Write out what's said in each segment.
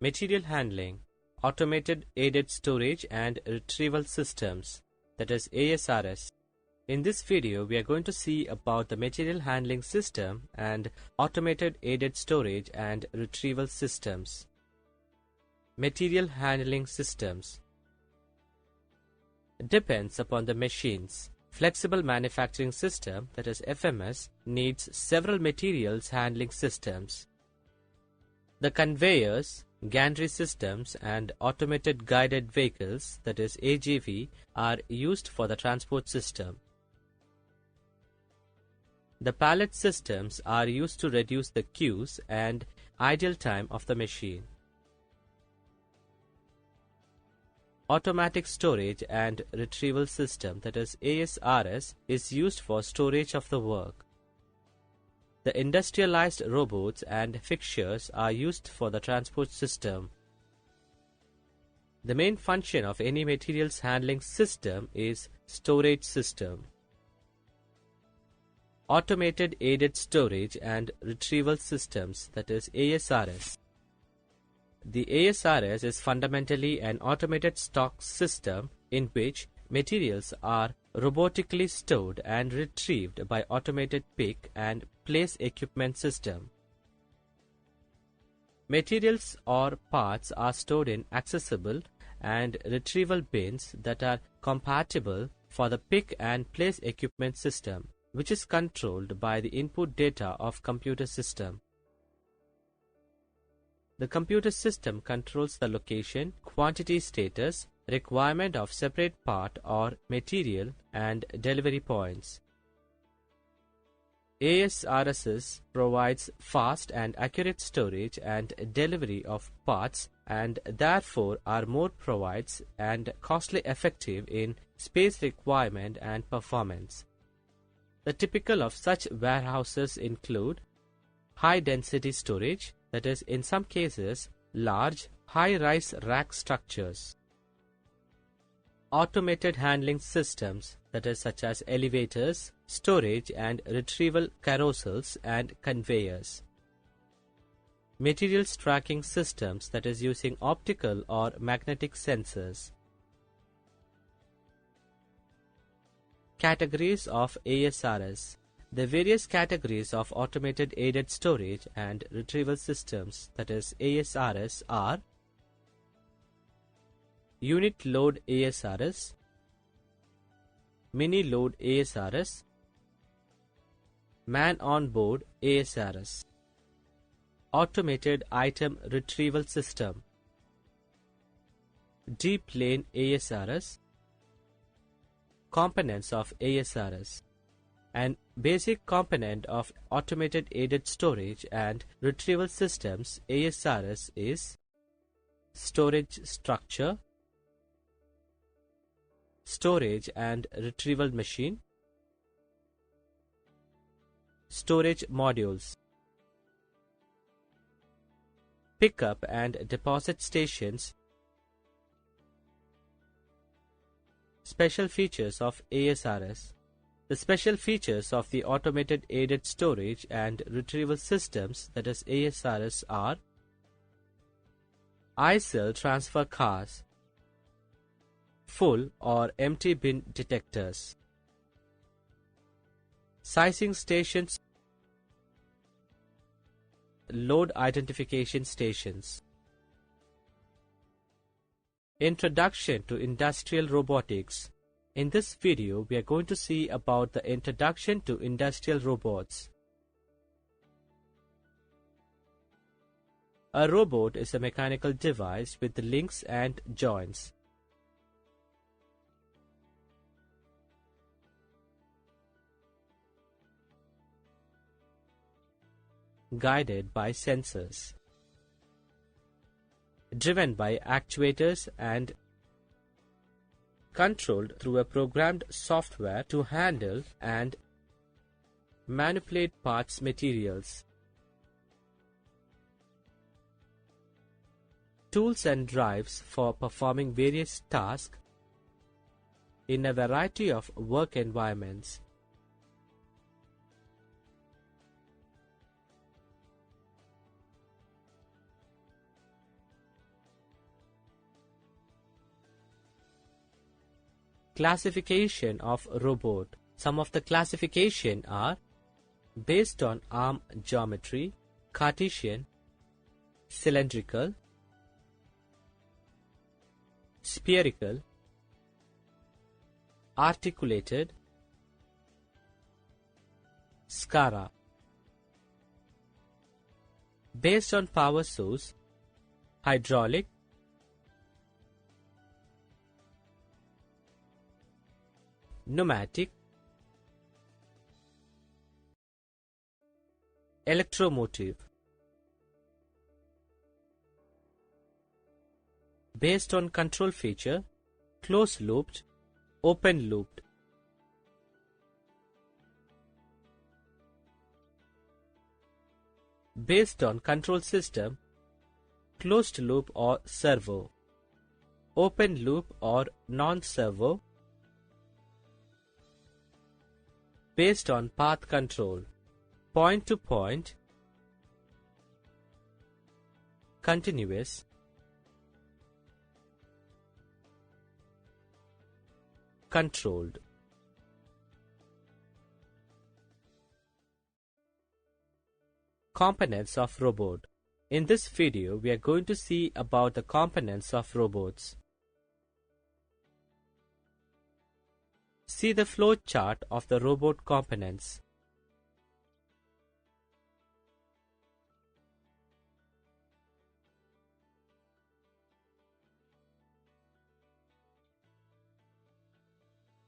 Material handling, automated aided storage and retrieval systems, that is ASRS. In this video, we are going to see about the material handling system and automated aided storage and retrieval systems. Material handling systems depends upon the machine's flexible manufacturing system, that is FMS, needs several materials handling systems. The conveyors, gantry systems and automated guided vehicles, that is AGV, are used for the transport system. The pallet systems are used to reduce the queues and idle time of the machine. Automatic storage and retrieval system, that is ASRS, is used for storage of the work. The industrialized robots and fixtures are used for the transport system. The main function of any materials handling system is storage system. Automated aided storage and retrieval systems, that is ASRS. The ASRS is fundamentally an automated stock system in which materials are robotically stored and retrieved by automated pick and place equipment system. Materials or parts are stored in accessible and retrieval bins that are compatible for the pick and place equipment system, which is controlled by the input data of computer system. The computer system controls the location, quantity status, requirement of separate part or material and delivery points. ASRS provides fast and accurate storage and delivery of parts and therefore are more provides and costly effective in space requirement and performance. The typical of such warehouses include high density storage, that is in some cases large high-rise rack structures. Automated handling systems, that is such as elevators, storage and retrieval carousels and conveyors. Materials tracking systems, that is using optical or magnetic sensors. Categories of ASRS. The various categories of automated aided storage and retrieval systems, that is ASRS, are Unit Load ASRS, Mini Load ASRS, Man on Board ASRS, Automated Item Retrieval System, Deep Lane ASRS, Components of ASRS. An basic component of automated aided storage and retrieval systems ASRS is storage structure, storage and retrieval machine, storage modules, pickup and deposit stations. Special features of ASRS. The special features of the automated aided storage and retrieval systems, that is ASRS, are ISIL transfer cars, full or empty bin detectors, sizing stations, load identification stations. Introduction to Industrial Robotics. In this video, we are going to see about the introduction to industrial robots. A robot is a mechanical device with links and joints. Guided by sensors, driven by actuators and controlled through a programmed software to handle and manipulate parts materials. Tools and drives for performing various tasks in a variety of work environments. Classification of robot. Some of the classification are based on arm geometry, Cartesian, cylindrical, spherical, articulated, SCARA. Based on power source, hydraulic, pneumatic, electromotive. Based on control feature, closed-looped, open-looped. Based on control system, closed loop or servo, open loop or non-servo. Based on path control, point-to-point, continuous, controlled. Components of robot. In this video, we are going to see about the components of robots. See the flow chart of the robot components.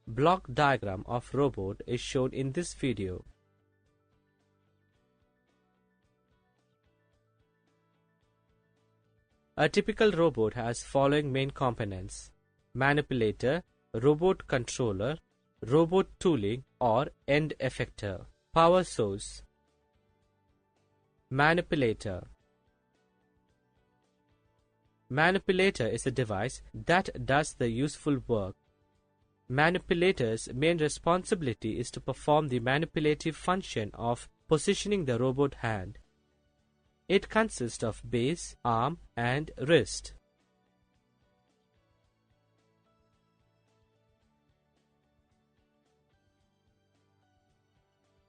Block diagram of robot is shown in this video. A typical robot has following main components: manipulator, robot controller, robot tooling or end effector. Power source. Manipulator. Manipulator is a device that does the useful work. Manipulator's main responsibility is to perform the manipulative function of positioning the robot hand. It consists of base, arm, and wrist.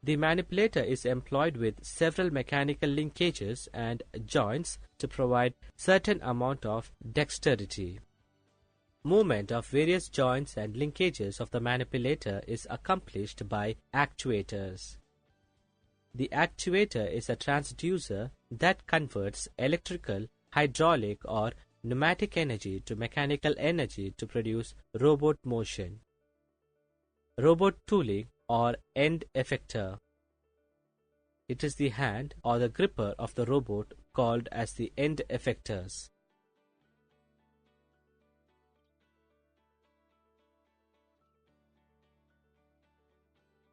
The manipulator is employed with several mechanical linkages and joints to provide certain amount of dexterity. Movement of various joints and linkages of the manipulator is accomplished by actuators. The actuator is a transducer that converts electrical, hydraulic or pneumatic energy to mechanical energy to produce robot motion. Robot tooling or end effector. It is the hand or the gripper of the robot called as the end effectors.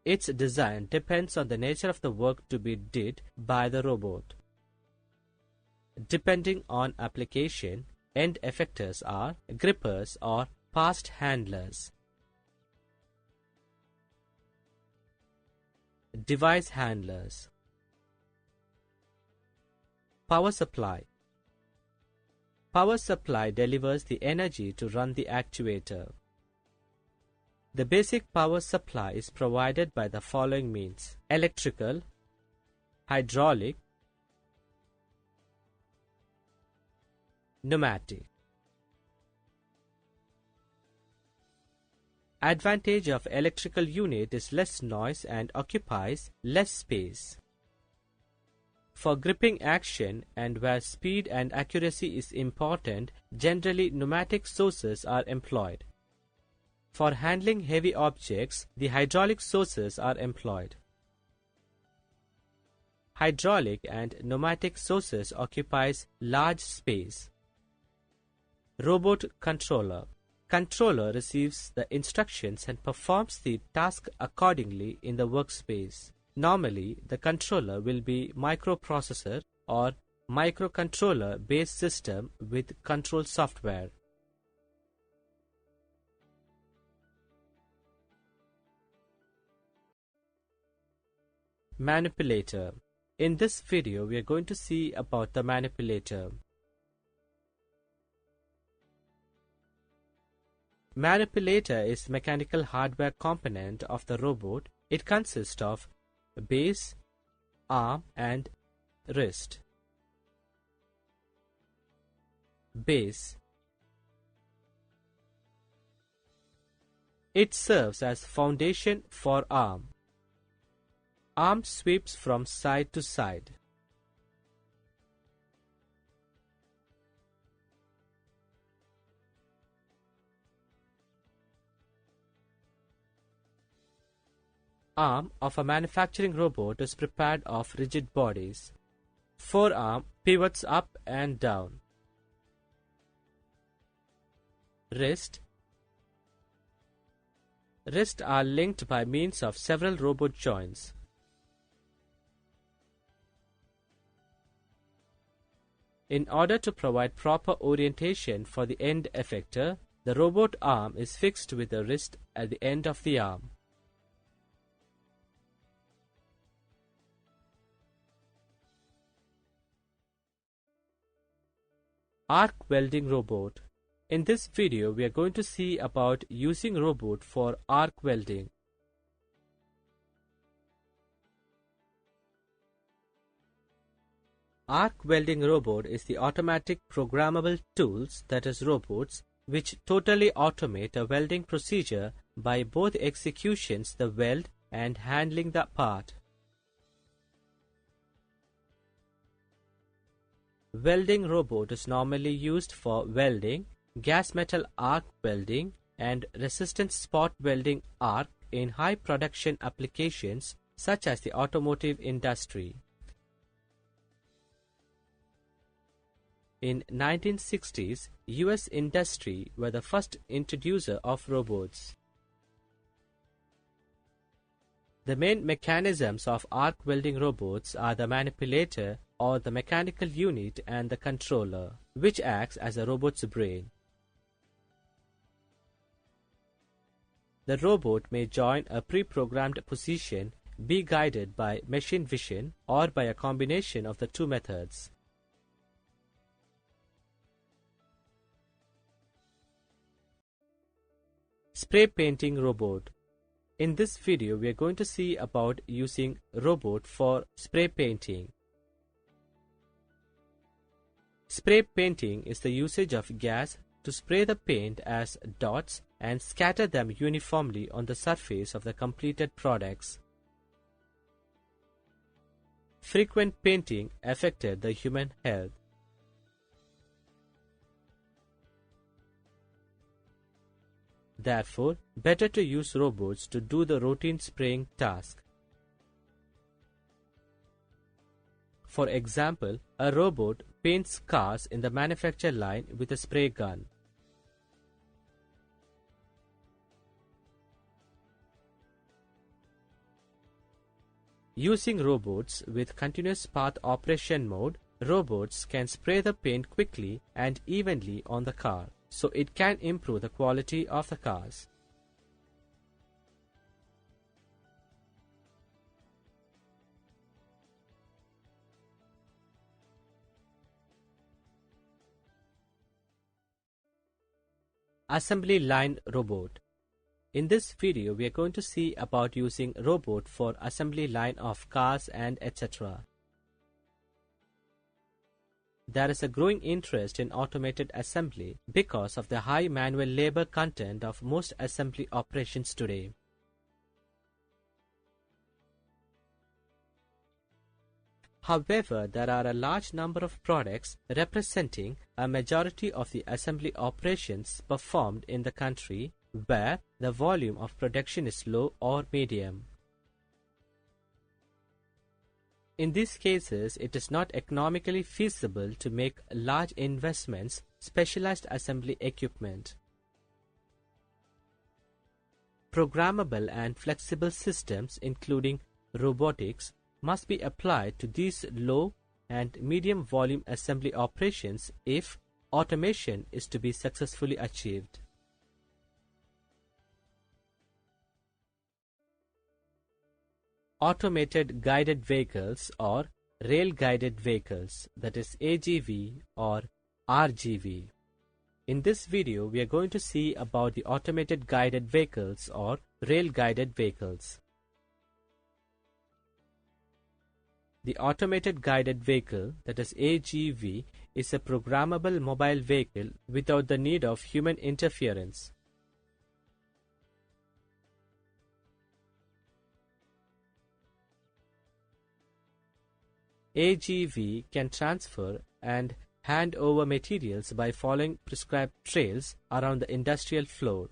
Its design depends on the nature of the work to be did by the robot. Depending on application, end effectors are grippers or fast handlers. Device handlers. Power supply. Power supply delivers the energy to run the actuator. The basic power supply is provided by the following means: electrical, hydraulic, pneumatic. Advantage of electrical unit is less noise and occupies less space. For gripping action and where speed and accuracy is important, generally pneumatic sources are employed. For handling heavy objects, the hydraulic sources are employed. Hydraulic and pneumatic sources occupies large space. Robot controller. Controller receives the instructions and performs the task accordingly in the workspace. Normally, the controller will be microprocessor or microcontroller based system with control software. Manipulator. In this video, we are going to see about the manipulator. Manipulator is the mechanical hardware component of the robot. It consists of base, arm, and wrist. Base. It serves as foundation for arm. Arm sweeps from side to side. Arm of a manufacturing robot is prepared of rigid bodies. Forearm pivots up and down. Wrist. Wrists are linked by means of several robot joints. In order to provide proper orientation for the end effector, the robot arm is fixed with the wrist at the end of the arm. Arc welding robot. In this video, we are going to see about using robot for arc welding. Arc welding robot is the automatic programmable tools, that is robots, which totally automate a welding procedure by both executions the weld and handling the part. Welding robot is normally used for welding, gas metal arc welding, and resistance spot welding arc in high production applications such as the automotive industry. In 1960s, US industry were the first introducer of robots. The main mechanisms of arc welding robots are the manipulator or the mechanical unit and the controller, which acts as a robot's brain. The robot may join a pre-programmed position, be guided by machine vision, or by a combination of the two methods. Spray painting robot. In this video, we are going to see about using robot for spray painting. Spray painting is the usage of gas to spray the paint as dots and scatter them uniformly on the surface of the completed products. Frequent painting affected the human health. Therefore, better to use robots to do the routine spraying task. For example, a robot paints cars in the manufacture line with a spray gun. Using robots with continuous path operation mode, robots can spray the paint quickly and evenly on the car, so it can improve the quality of the cars. Assembly line robot. In this video, we are going to see about using robot for assembly line of cars and etc. There is a growing interest in automated assembly because of the high manual labor content of most assembly operations today. However, there are a large number of products representing a majority of the assembly operations performed in the country where the volume of production is low or medium. In these cases, it is not economically feasible to make large investments in specialized assembly equipment. Programmable and flexible systems, including robotics, must be applied to these low and medium volume assembly operations if automation is to be successfully achieved. Automated guided vehicles or rail guided vehicles, that is AGV or RGV. In this video, we are going to see about the automated guided vehicles or rail guided vehicles. The automated guided vehicle, that is AGV, is a programmable mobile vehicle without the need of human interference. AGV can transfer and hand over materials by following prescribed trails around the industrial floor.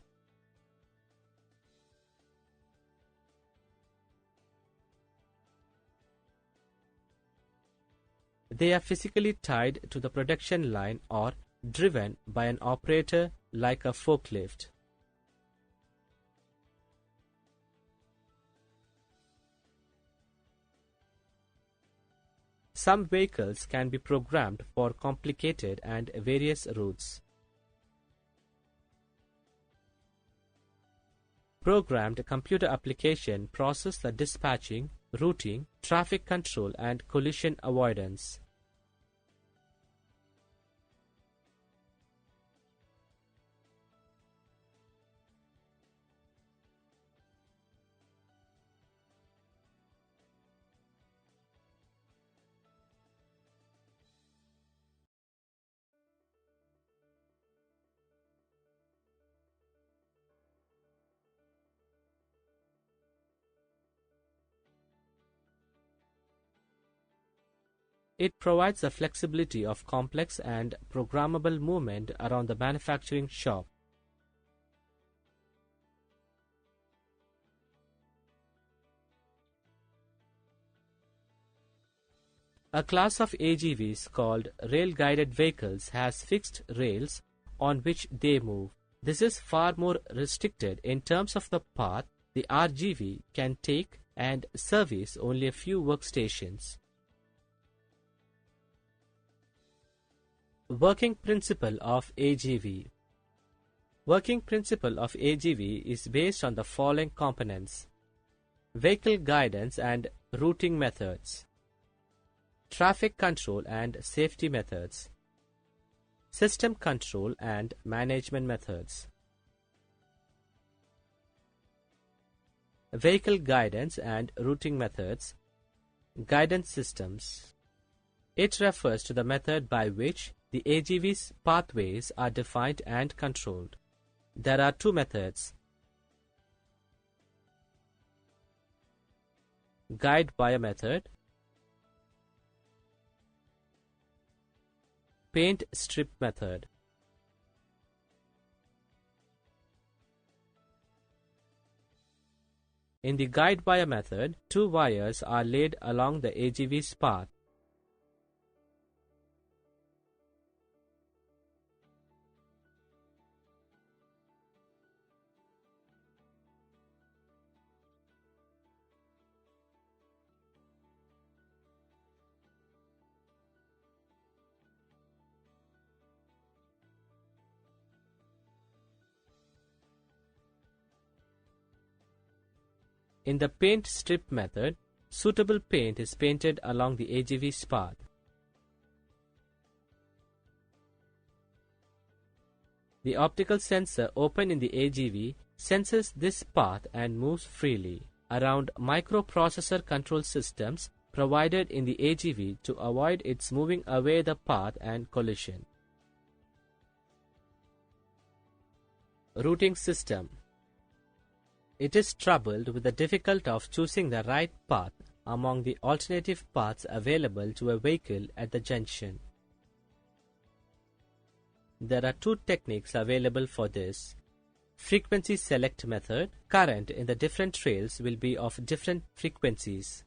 They are physically tied to the production line or driven by an operator like a forklift. Some vehicles can be programmed for complicated and various routes. Programmed computer application process the dispatching, routing, traffic control, and collision avoidance. It provides the flexibility of complex and programmable movement around the manufacturing shop. A class of AGVs called rail-guided vehicles has fixed rails on which they move. This is far more restricted in terms of the path the RGV can take and service only a few workstations. Working principle of AGV. Working principle of AGV is based on the following components: vehicle guidance and routing methods, traffic control and safety methods, system control and management methods. Vehicle guidance and routing methods. Guidance systems. It refers to the method by which the AGV's pathways are defined and controlled. There are two methods: guide-wire method, paint strip method. In the guide-wire method, two wires are laid along the AGV's path. In the paint strip method, suitable paint is painted along the AGV's path. The optical sensor open in the AGV senses this path and moves freely around microprocessor control systems provided in the AGV to avoid its moving away the path and collision. Routing system. It is troubled with the difficulty of choosing the right path among the alternative paths available to a vehicle at the junction. There are two techniques available for this: frequency select method. Current in the different trails will be of different frequencies.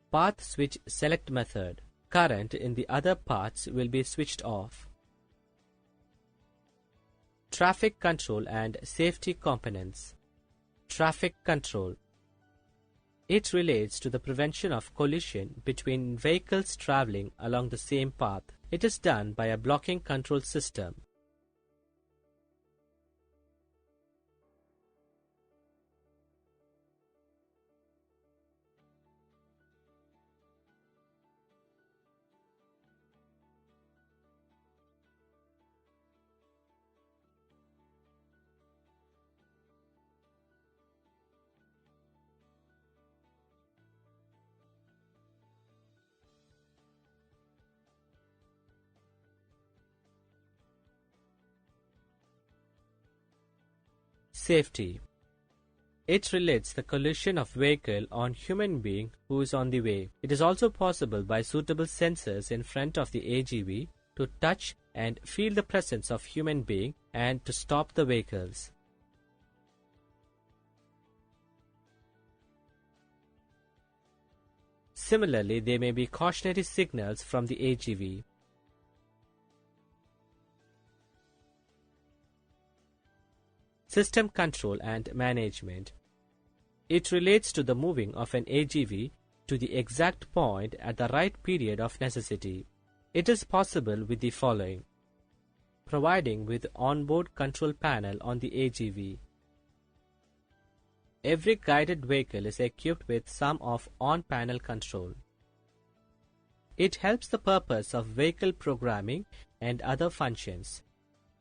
Path switch select method. Current in the other paths will be switched off. Traffic control and safety components. Traffic control. It relates to the prevention of collision between vehicles traveling along the same path. It is done by a blocking control system. Safety. It relates the collision of vehicle on human being who is on the way. It is also possible by suitable sensors in front of the AGV to touch and feel the presence of human being and to stop the vehicles. Similarly, there may be cautionary signals from the AGV. System control and management. It relates to the moving of an AGV to the exact point at the right period of necessity. It is possible with the following: providing with onboard control panel on the AGV. Every guided vehicle is equipped with some of on-panel control. It helps the purpose of vehicle programming and other functions.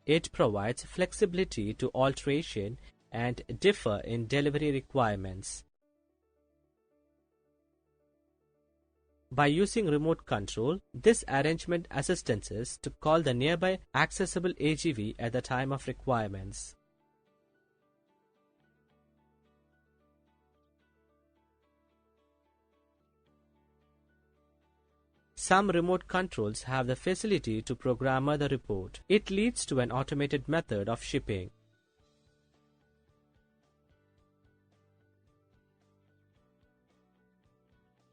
It provides flexibility to alteration and differ in delivery requirements. By using remote control, this arrangement assistances to call the nearby accessible AGV at the time of requirements. Some remote controls have the facility to program the report. It leads to an automated method of shipping.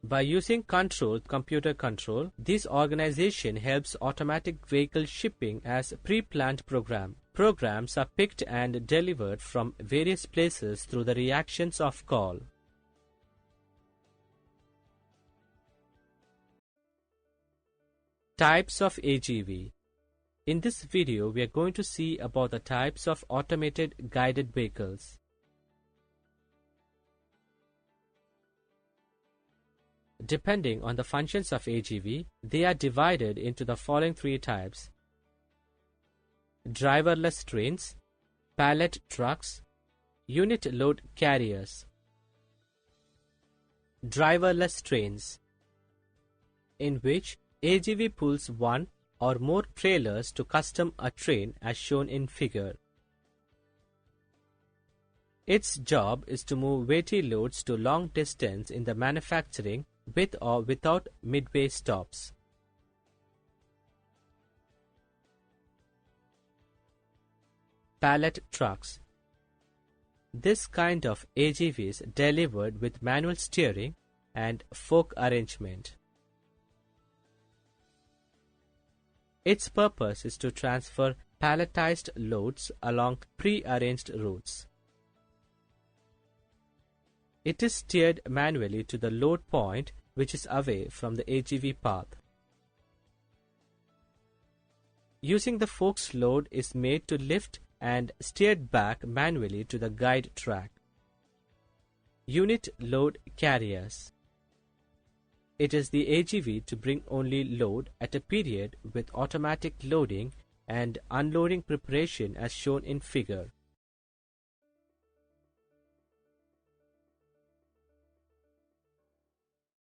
By using computer control, this organization helps automatic vehicle shipping as pre-planned program. Programs are picked and delivered from various places through the reactions of call. Types of AGV. In this video, we are going to see about the types of automated guided vehicles. Depending on the functions of AGV, they are divided into the following three types: driverless trains, pallet trucks, unit load carriers. Driverless trains, in which AGV pulls one or more trailers to custom a train as shown in figure. Its job is to move weighty loads to long distance in the manufacturing with or without midway stops. Pallet trucks. This kind of AGV is delivered with manual steering and fork arrangement. Its purpose is to transfer palletized loads along pre-arranged routes. It is steered manually to the load point, which is away from the AGV path. Using the forks, load is made to lift and steered back manually to the guide track. Unit load carriers. It is the AGV to bring only load at a period with automatic loading and unloading preparation as shown in figure.